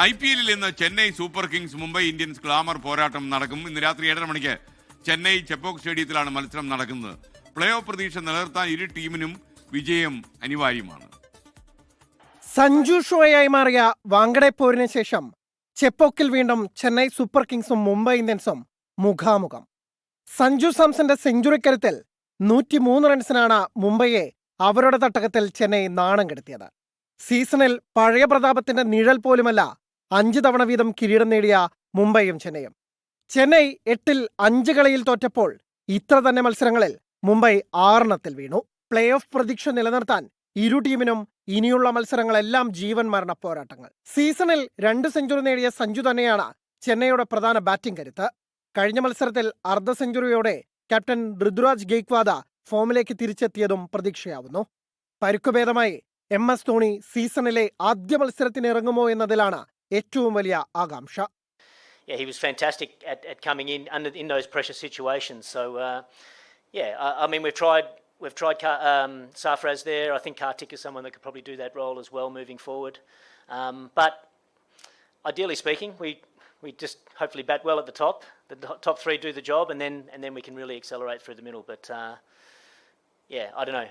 IPL ഇന്ന് Chennai super Kings Mumbai Indians glamour പോരാട്ടം നടക്കും. ഇന്ന് രാത്രി 7:30 മണിക്ക് ചെന്നൈ ചെപ്പോക്ക് സ്റ്റേഡിയത്തിലാണ് മത്സരം നടക്കുന്നത്. പ്ലേ ഓഫ് പ്രതീക്ഷ നിലനിർത്താൻ ഇരു ടീമിനും വിജയം അനിവാര്യമാണ്. സഞ്ജു ഷോയായി മാറിയ വാങ്കഡെ പോരിന് ശേഷം ചെപ്പോക്കിൽ വീണ്ടും ചെന്നൈ സൂപ്പർ കിങ്സും മുംബൈ ഇന്ത്യൻസും മുഖാമുഖം. സഞ്ജു സാംസന്റെ സെഞ്ചുറിക്കരുത്തിൽ 103 റൺസിനാണ് മുംബൈയെ അവരുടെ തട്ടകത്തിൽ ചെന്നൈ നാണം കെടുത്തിയത്. സീസണിൽ പഴയ പ്രതാപത്തിന്റെ നിഴൽ പോലുമല്ല 5 തവണ വീതം കിരീടം നേടിയ മുംബൈയും ചെന്നൈയും. ചെന്നൈ 8-ൽ 5 കളിയിൽ തോറ്റപ്പോൾ ഇത്ര തന്നെ മത്സരങ്ങളിൽ മുംബൈ 6 വീണു. പ്ലേ ഓഫ് പ്രതീക്ഷ നിലനിർത്താൻ ഇരു ടീമിനും ഇനിയുള്ള മത്സരങ്ങളെല്ലാം ജീവൻ മരണ പോരാട്ടങ്ങൾ. സീസണിൽ 2 സെഞ്ചുറി നേടിയ സഞ്ജു തന്നെയാണ് ചെന്നൈയുടെ പ്രധാന ബാറ്റിംഗ് കരുത്ത്. കഴിഞ്ഞ മത്സരത്തിൽ അർദ്ധ സെഞ്ചുറിയോടെ ക്യാപ്റ്റൻ ഋതുരാജ് ഗെയ്ക്വാദ ഫോമിലേക്ക് തിരിച്ചെത്തിയതും പ്രതീക്ഷയാവുന്നു. പരുക്കുഭേദമായി MS ധോണി സീസണിലെ ആദ്യ മത്സരത്തിന് ഇറങ്ങുമോ എന്നതിലാണ് ഏറ്റവും വലിയ ആകാംക്ഷ. Yeah, he was fantastic at coming in those pressure situations. So, I mean, we've tried Sarfraz there. I think Kartik is someone that could probably do that role as well moving forward. But ideally speaking, we just hopefully bat well at the top. The top 3 do the job, and then we can really accelerate through the middle. But I don't know.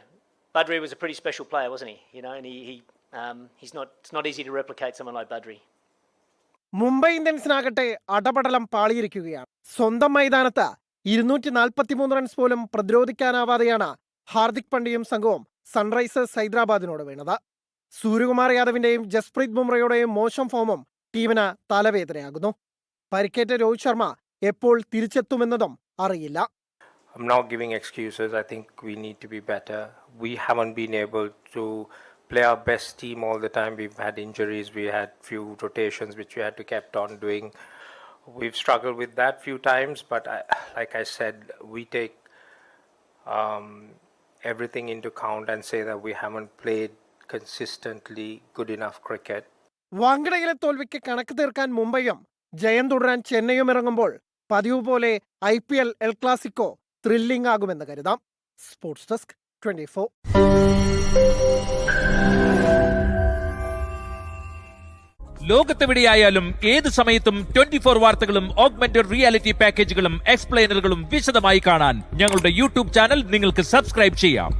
Badri was a pretty special player, wasn't he? You know, and it's not easy to replicate someone like Badri. Mumbai ഇന്ത്യൻസിനാകട്ടെ അടപടലം പാളിയിരിക്കുകയാണ്. സ്വന്തം മൈതാനത്ത് 243 runs പോലും പ്രതിരോധിക്കാനാവാതെയാണ് ഹാർദിക് പാണ്ഡ്യയും സംഘവും Sunrisers ഹൈദരാബാദിനോട് വീണത്. സൂര്യകുമാർ യാദവിന്റെയും ജസ്പ്രീത് ബുംറയുടെയും മോശം ഫോമും ടീമിന് തലവേദനയാകുന്നു. പരിക്കേറ്റ രോഹിത് ശർമ്മ എപ്പോൾ തിരിച്ചെത്തുമെന്നതും അറിയില്ല. I'm not giving excuses. I think we need to be better. We haven't been able to play our best team all the time. We've had injuries. We had few rotations which we had to kept on doing. We've struggled with that few times, but like I said, we take everything into count and say that we haven't played consistently good enough cricket. വാങ്കഡയിലെ തോൽവിക്ക് കണക്ക് തീർക്കാൻ മുംബൈയും ജയം തുടരാൻ ചെന്നൈയും ഇറങ്ങുമ്പോൾ പതിവ് പോലെ IPL El Clasico thrilling ആകുമെന്ന് കരുതാം. Sports desk 24. ലോകത്തെവിടെയായാലും ഏത് സമയത്തും 24 വാർത്തകളും ഓഗ്മെന്റഡ് റിയാലിറ്റി പാക്കേജുകളും എക്സ്പ്ലെയിനറുകളും വിശദമായി കാണാൻ ഞങ്ങളുടെ YouTube ചാനൽ നിങ്ങൾക്ക് സബ്സ്ക്രൈബ് ചെയ്യാം.